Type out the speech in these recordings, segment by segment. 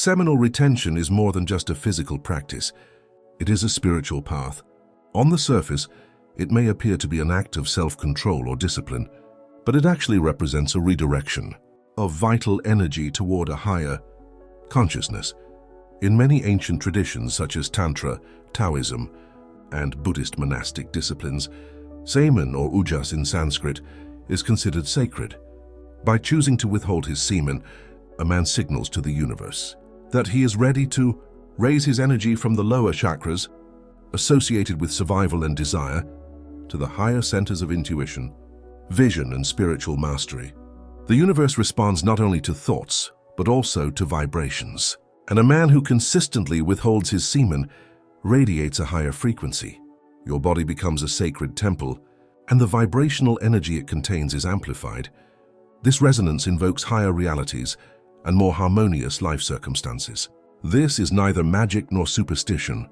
Seminal retention is more than just a physical practice. It is a spiritual path. On the surface, it may appear to be an act of self-control or discipline, but it actually represents a redirection of vital energy toward a higher consciousness. In many ancient traditions such as Tantra, Taoism, and Buddhist monastic disciplines, Semen, or Ujas in Sanskrit, is considered sacred. By choosing to withhold his semen, a man signals to the universe that he is ready to raise his energy from the lower chakras, associated with survival and desire, to the higher centers of intuition, vision, and spiritual mastery. The universe responds not only to thoughts, but also to vibrations. And a man who consistently withholds his semen radiates a higher frequency. Your body becomes a sacred temple, and the vibrational energy it contains is amplified. This resonance invokes higher realities and more harmonious life circumstances. This is neither magic nor superstition,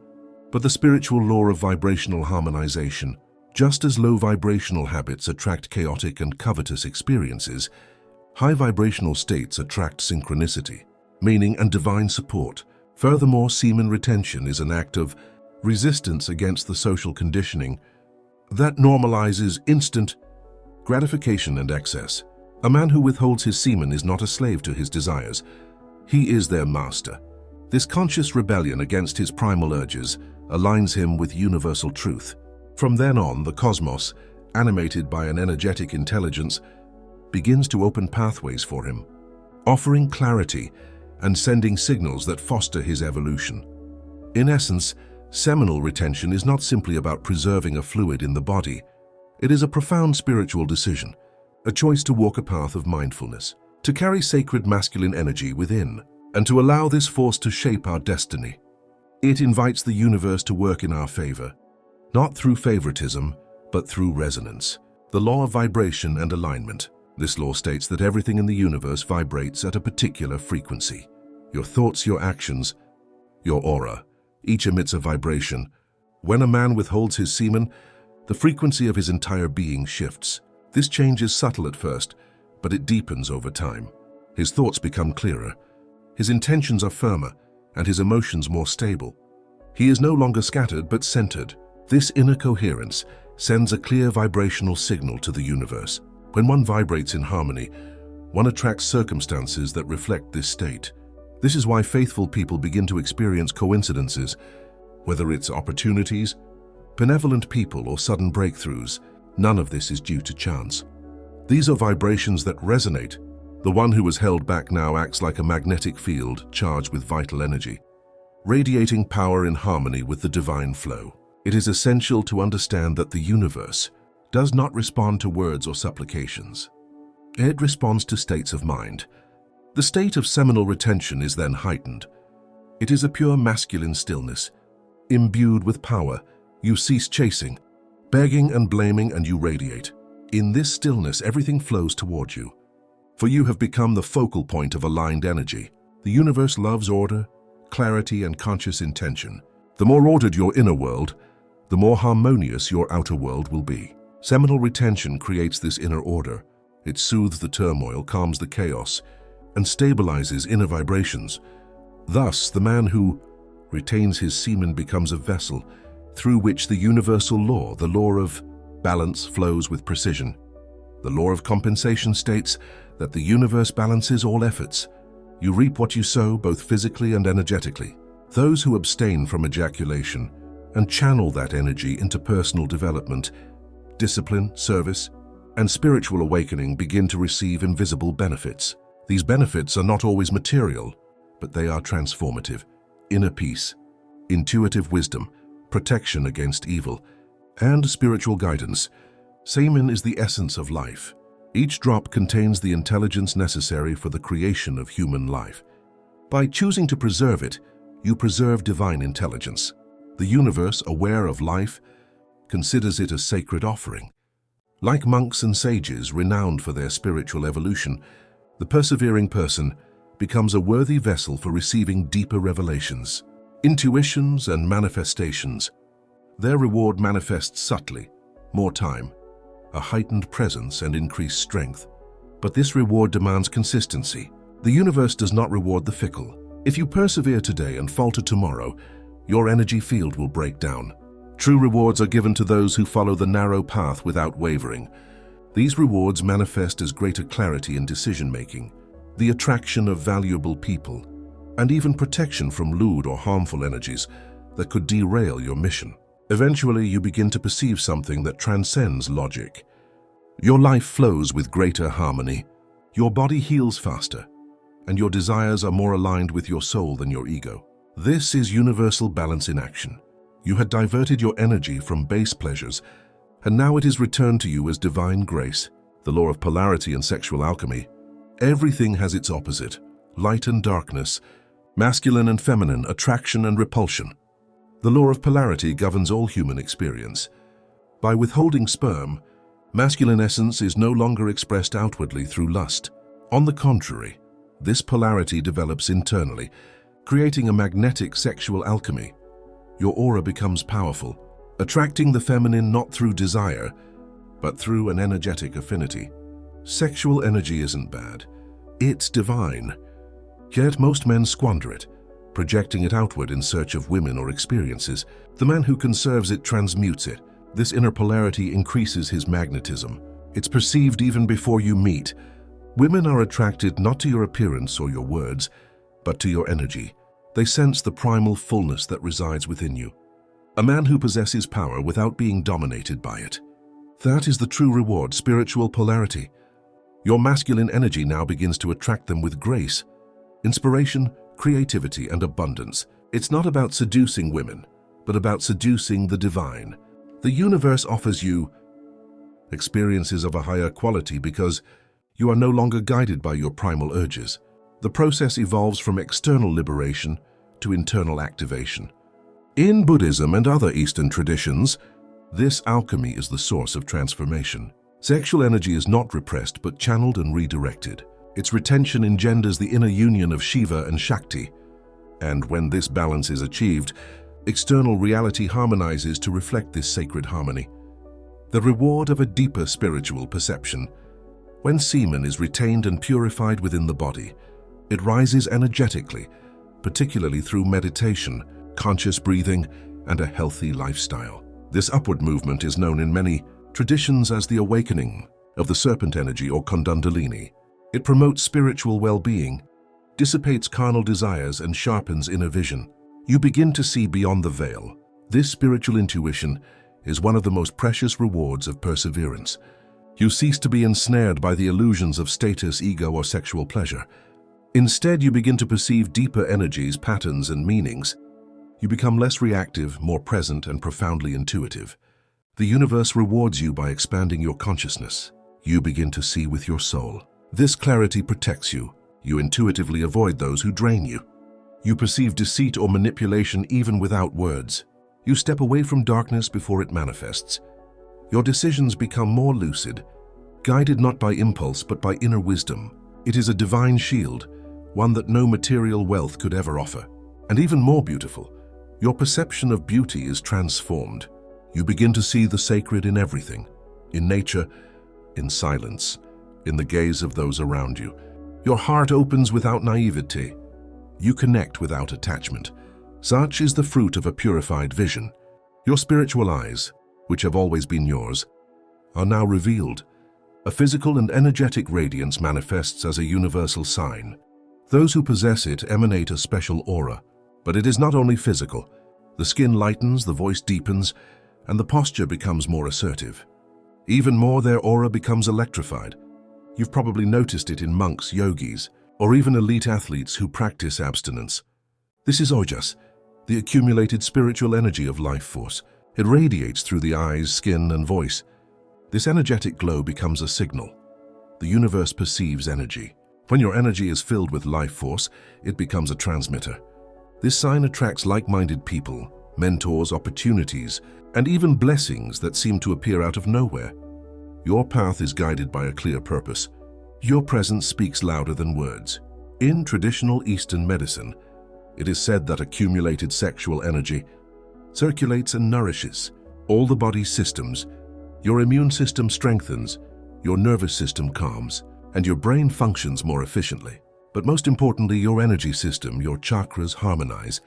but the spiritual law of vibrational harmonization. Just as low vibrational habits attract chaotic and covetous experiences, high vibrational states attract synchronicity, meaning, and divine support. Furthermore, semen retention is an act of resistance against the social conditioning that normalizes instant gratification and excess. A man who withholds his semen is not a slave to his desires. He is their master. This conscious rebellion against his primal urges aligns him with universal truth. From then on, the cosmos, animated by an energetic intelligence, begins to open pathways for him, offering clarity and sending signals that foster his evolution. In essence, seminal retention is not simply about preserving a fluid in the body. It is a profound spiritual decision, a choice to walk a path of mindfulness, to carry sacred masculine energy within, and to allow this force to shape our destiny. It invites the universe to work in our favor, not through favoritism, but through resonance. The law of vibration and alignment. This law states that everything in the universe vibrates at a particular frequency. Your thoughts, your actions, your aura, each emits a vibration. When a man withholds his semen, the frequency of his entire being shifts. This change is subtle at first, but it deepens over time. His thoughts become clearer, his intentions are firmer, and his emotions more stable. He is no longer scattered but centered. This inner coherence sends a clear vibrational signal to the universe. When one vibrates in harmony, one attracts circumstances that reflect this state. This is why faithful people begin to experience coincidences, whether it's opportunities, benevolent people, or sudden breakthroughs. None of this is due to chance. These are vibrations that resonate. The one who is held back now acts like a magnetic field charged with vital energy, radiating power in harmony with the divine flow. It is essential to understand that the universe does not respond to words or supplications. It responds to states of mind. The state of seminal retention is then heightened. It is a pure masculine stillness. Imbued with power, you cease chasing, begging and blaming, and you radiate. In this stillness, everything flows toward you, for you have become the focal point of aligned energy. The universe loves order, clarity, and conscious intention. The more ordered your inner world, the more harmonious your outer world will be. Seminal retention creates this inner order. It soothes the turmoil, calms the chaos, and stabilizes inner vibrations. Thus, the man who retains his semen becomes a vessel through which the universal law, the law of balance, flows with precision. The law of compensation states that the universe balances all efforts. You reap what you sow, both physically and energetically. Those who abstain from ejaculation and channel that energy into personal development, discipline, service, and spiritual awakening begin to receive invisible benefits. These benefits are not always material, but they are transformative. Inner peace, intuitive wisdom, protection against evil, and spiritual guidance. Semen is the essence of life. Each drop contains the intelligence necessary for the creation of human life. By choosing to preserve it, you preserve divine intelligence. The universe, aware of life, considers it a sacred offering. Like monks and sages renowned for their spiritual evolution, the persevering person becomes a worthy vessel for receiving deeper revelations, intuitions, and manifestations. Their reward manifests subtly: more time, a heightened presence, and increased strength. But this reward demands consistency. The universe does not reward the fickle. If you persevere today and falter tomorrow, your energy field will break down. True rewards are given to those who follow the narrow path without wavering. These rewards manifest as greater clarity in decision-making, the attraction of valuable people, and even protection from lewd or harmful energies that could derail your mission. Eventually, you begin to perceive something that transcends logic. Your life flows with greater harmony, your body heals faster, and your desires are more aligned with your soul than your ego. This is universal balance in action. You had diverted your energy from base pleasures, and now it is returned to you as divine grace, the law of polarity and sexual alchemy. Everything has its opposite, light and darkness, masculine and feminine, attraction and repulsion. The law of polarity governs all human experience. By withholding sperm, masculine essence is no longer expressed outwardly through lust. On the contrary, this polarity develops internally, creating a magnetic sexual alchemy. Your aura becomes powerful, attracting the feminine not through desire, but through an energetic affinity. Sexual energy isn't bad. It's divine. Yet most men squander it, projecting it outward in search of women or experiences. The man who conserves it transmutes it. This inner polarity increases his magnetism. It's perceived even before you meet. Women are attracted not to your appearance or your words, but to your energy. They sense the primal fullness that resides within you. A man who possesses power without being dominated by it. That is the true reward, spiritual polarity. Your masculine energy now begins to attract them with grace, inspiration, creativity, and abundance. It's not about seducing women, but about seducing the divine. The universe offers you experiences of a higher quality because you are no longer guided by your primal urges. The process evolves from external liberation to internal activation. In Buddhism and other Eastern traditions, this alchemy is the source of transformation. Sexual energy is not repressed but channeled and redirected. Its retention engenders the inner union of Shiva and Shakti, and when this balance is achieved, external reality harmonizes to reflect this sacred harmony. The reward of a deeper spiritual perception. When semen is retained and purified within the body, it rises energetically, particularly through meditation, conscious breathing, and a healthy lifestyle. This upward movement is known in many traditions as the awakening of the serpent energy or kundalini. It promotes spiritual well-being, dissipates carnal desires, and sharpens inner vision. You begin to see beyond the veil. This spiritual intuition is one of the most precious rewards of perseverance. You cease to be ensnared by the illusions of status, ego, or sexual pleasure. Instead, you begin to perceive deeper energies, patterns, and meanings. You become less reactive, more present, and profoundly intuitive. The universe rewards you by expanding your consciousness. You begin to see with your soul. This clarity protects you. You intuitively avoid those who drain you. You perceive deceit or manipulation even without words. You step away from darkness before it manifests. Your decisions become more lucid, guided not by impulse but by inner wisdom. It is a divine shield, one that no material wealth could ever offer. And even more beautiful, your perception of beauty is transformed. You begin to see the sacred in everything, in nature, in silence, in the gaze of those around you. Your heart opens without naivety. You connect without attachment. Such is the fruit of a purified vision. Your spiritual eyes, which have always been yours, are now revealed. A physical and energetic radiance manifests as a universal sign. Those who possess it emanate a special aura. But it is not only physical. The skin lightens, the voice deepens, and the posture becomes more assertive. Even more, their aura becomes electrified. You've probably noticed it in monks, yogis, or even elite athletes who practice abstinence. This is ojas, the accumulated spiritual energy of life force. It radiates through the eyes, skin, and voice. This energetic glow becomes a signal. The universe perceives energy. When your energy is filled with life force, it becomes a transmitter. This sign attracts like-minded people, mentors, opportunities, and even blessings that seem to appear out of nowhere. Your path is guided by a clear purpose. Your presence speaks louder than words. In traditional Eastern medicine, it is said that accumulated sexual energy circulates and nourishes all the body's systems. Your immune system strengthens, your nervous system calms, and your brain functions more efficiently. But most importantly, your energy system, your chakras harmonize.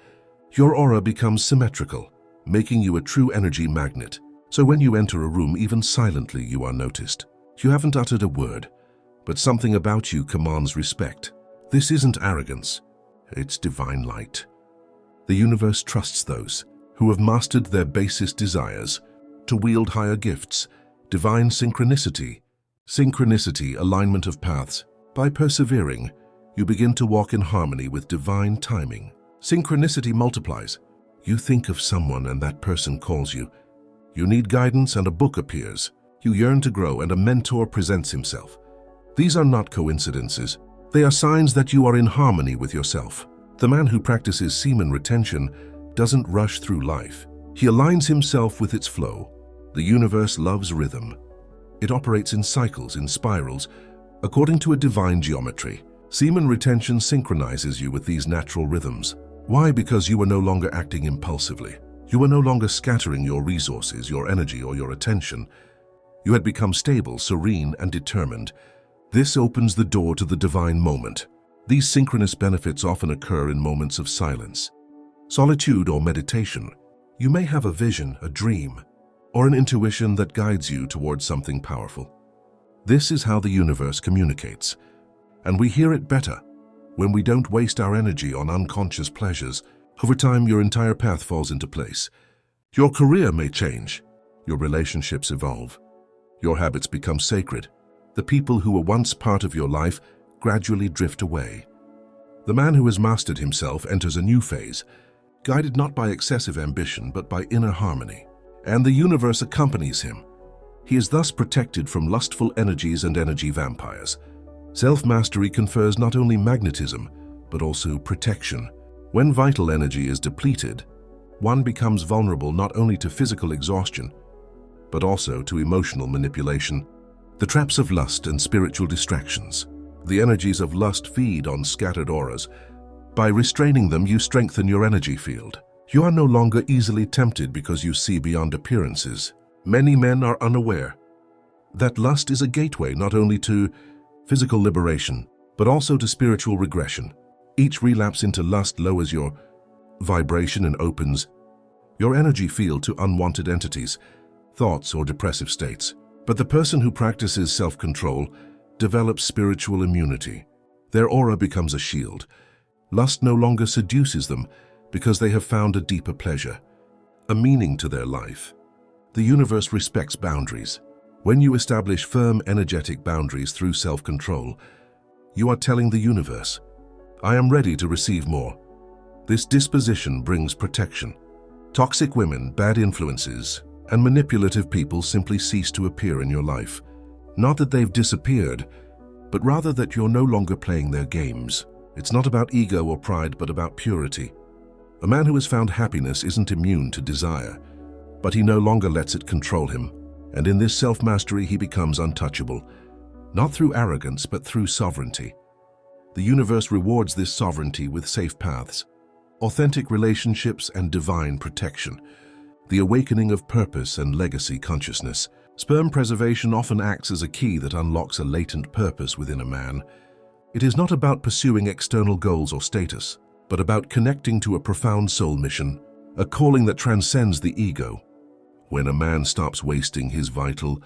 Your aura becomes symmetrical, making you a true energy magnet. So when you enter a room, even silently, you are noticed. You haven't uttered a word, but something about you commands respect. This isn't arrogance, it's divine light. The universe trusts those who have mastered their basest desires to wield higher gifts, divine synchronicity. Synchronicity, alignment of paths. By persevering, you begin to walk in harmony with divine timing. Synchronicity multiplies. You think of someone and that person calls you. You need guidance and a book appears. You yearn to grow and a mentor presents himself. These are not coincidences. They are signs that you are in harmony with yourself. The man who practices semen retention doesn't rush through life. He aligns himself with its flow. The universe loves rhythm. It operates in cycles, in spirals, according to a divine geometry. Semen retention synchronizes you with these natural rhythms. Why? Because you are no longer acting impulsively. You are no longer scattering your resources, your energy, or your attention. You had become stable, serene, and determined. This opens the door to the divine moment. These synchronous benefits often occur in moments of silence, solitude, or meditation. You may have a vision, a dream, or an intuition that guides you towards something powerful. This is how the universe communicates, and we hear it better when we don't waste our energy on unconscious pleasures. Over time, your entire path falls into place. Your career may change. Your relationships evolve. Your habits become sacred. The people who were once part of your life gradually drift away. The man who has mastered himself enters a new phase, guided not by excessive ambition but by inner harmony. And the universe accompanies him. He is thus protected from lustful energies and energy vampires. Self-mastery confers not only magnetism, but also protection. When vital energy is depleted, one becomes vulnerable not only to physical exhaustion, but also to emotional manipulation. The traps of lust and spiritual distractions. The energies of lust feed on scattered auras. By restraining them, you strengthen your energy field. You are no longer easily tempted because you see beyond appearances. Many men are unaware that lust is a gateway not only to physical liberation, but also to spiritual regression. Each relapse into lust lowers your vibration and opens your energy field to unwanted entities, thoughts, or depressive states. But the person who practices self-control develops spiritual immunity. Their aura becomes a shield. Lust no longer seduces them because they have found a deeper pleasure, a meaning to their life. The universe respects boundaries. When you establish firm energetic boundaries through self-control, you are telling the universe, I am ready to receive more. This disposition brings protection. Toxic women, bad influences, and manipulative people simply cease to appear in your life. Not that they've disappeared, but rather that you're no longer playing their games. It's not about ego or pride, but about purity. A man who has found happiness isn't immune to desire, but he no longer lets it control him. And in this self-mastery, he becomes untouchable, not through arrogance, but through sovereignty. The universe rewards this sovereignty with safe paths, authentic relationships, and divine protection. The awakening of purpose and legacy consciousness. Sperm preservation often acts as a key that unlocks a latent purpose within a man. It is not about pursuing external goals or status, but about connecting to a profound soul mission, a calling that transcends the ego. When a man stops wasting his vital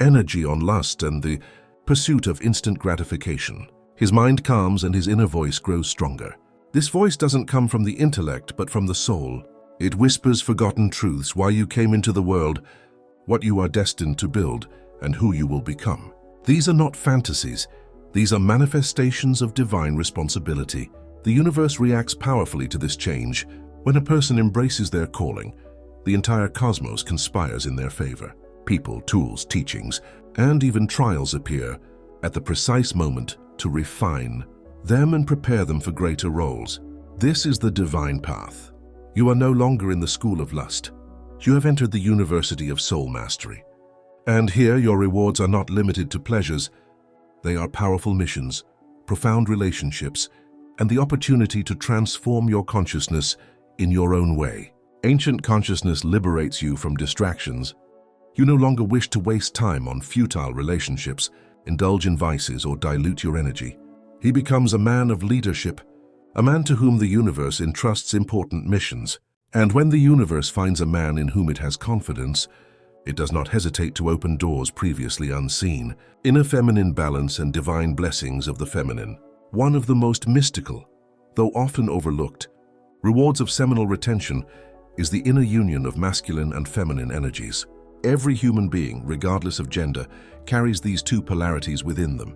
energy on lust and the pursuit of instant gratification, his mind calms and his inner voice grows stronger. This voice doesn't come from the intellect, but from the soul. It whispers forgotten truths, why you came into the world, what you are destined to build, and who you will become. These are not fantasies. These are manifestations of divine responsibility. The universe reacts powerfully to this change. When a person embraces their calling, the entire cosmos conspires in their favor. People, tools, teachings, and even trials appear at the precise moment to refine them and prepare them for greater roles. This is the divine path. You are no longer in the school of lust. You have entered the university of soul mastery. And here your rewards are not limited to pleasures. They are powerful missions, profound relationships, and the opportunity to transform your consciousness in your own way. Ancient consciousness liberates you from distractions. You no longer wish to waste time on futile relationships, indulge in vices, or dilute your energy. He becomes a man of leadership, a man to whom the universe entrusts important missions. And when the universe finds a man in whom it has confidence, it does not hesitate to open doors previously unseen. Inner feminine balance and divine blessings of the feminine. One of the most mystical, though often overlooked, rewards of seminal retention is the inner union of masculine and feminine energies. Every human being, regardless of gender, carries these two polarities within them.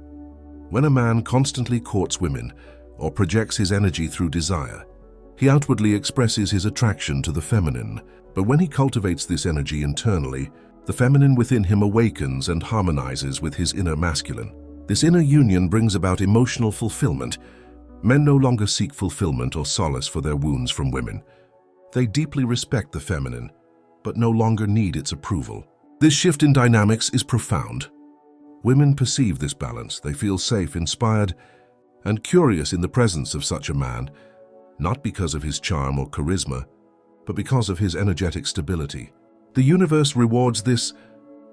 When a man constantly courts women or projects his energy through desire, he outwardly expresses his attraction to the feminine. But when he cultivates this energy internally, the feminine within him awakens and harmonizes with his inner masculine. This inner union brings about emotional fulfillment. Men no longer seek fulfillment or solace for their wounds from women. They deeply respect the feminine, but no longer need its approval. This shift in dynamics is profound. Women perceive this balance. They feel safe, inspired, and curious in the presence of such a man, not because of his charm or charisma, but because of his energetic stability. The universe rewards this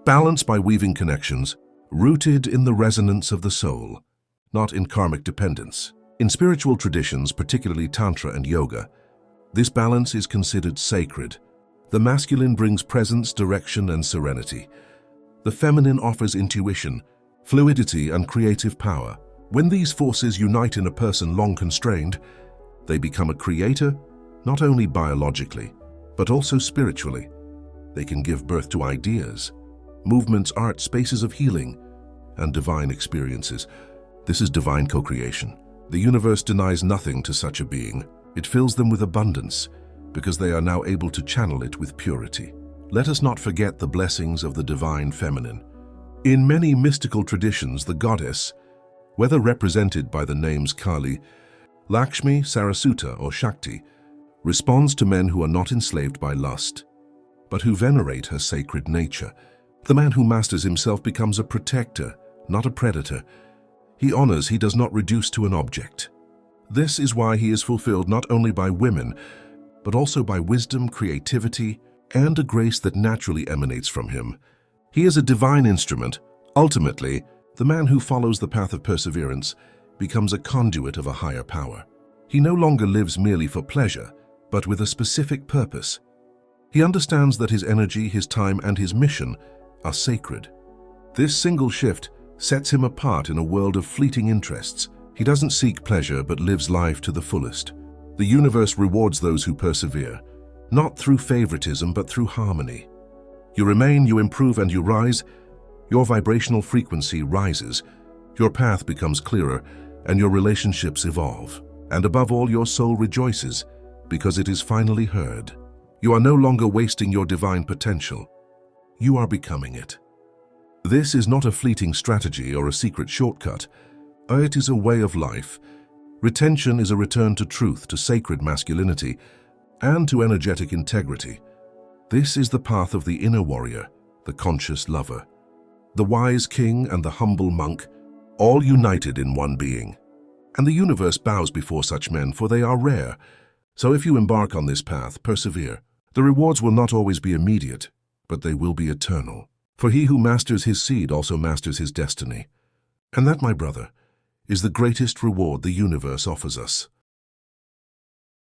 balance by weaving connections rooted in the resonance of the soul, not in karmic dependence. In spiritual traditions, particularly Tantra and Yoga, this balance is considered sacred. The masculine brings presence, direction, and serenity. The feminine offers intuition, fluidity, and creative power. When these forces unite in a person long constrained, they become a creator, not only biologically, but also spiritually. They can give birth to ideas, movements, art, spaces of healing, and divine experiences. This is divine co-creation. The universe denies nothing to such a being. It fills them with abundance, because they are now able to channel it with purity. Let us not forget the blessings of the divine feminine. In many mystical traditions, the goddess, whether represented by the names Kali, Lakshmi, Saraswati, or Shakti, responds to men who are not enslaved by lust, but who venerate her sacred nature. The man who masters himself becomes a protector, not a predator. He honors, he does not reduce to an object. This is why he is fulfilled not only by women, but also by wisdom, creativity, and a grace that naturally emanates from him. He is a divine instrument. Ultimately, the man who follows the path of perseverance becomes a conduit of a higher power. He no longer lives merely for pleasure, but with a specific purpose. He understands that his energy, his time, and his mission are sacred. This single shift sets him apart in a world of fleeting interests. He doesn't seek pleasure, but lives life to the fullest. The universe rewards those who persevere, not through favoritism, but through harmony. You remain, you improve, and you rise. Your vibrational frequency rises, your path becomes clearer, and your relationships evolve. And above all, your soul rejoices, because it is finally heard. You are no longer wasting your divine potential. You are becoming it. This is not a fleeting strategy or a secret shortcut. It is a way of life. Retention is a return to truth, to sacred masculinity, and to energetic integrity. This is the path of the inner warrior, the conscious lover, the wise king and the humble monk, all united in one being. And the universe bows before such men, for they are rare. So if you embark on this path, persevere. The rewards will not always be immediate, but they will be eternal. For he who masters his seed also masters his destiny. And that, my brother, is the greatest reward the universe offers us.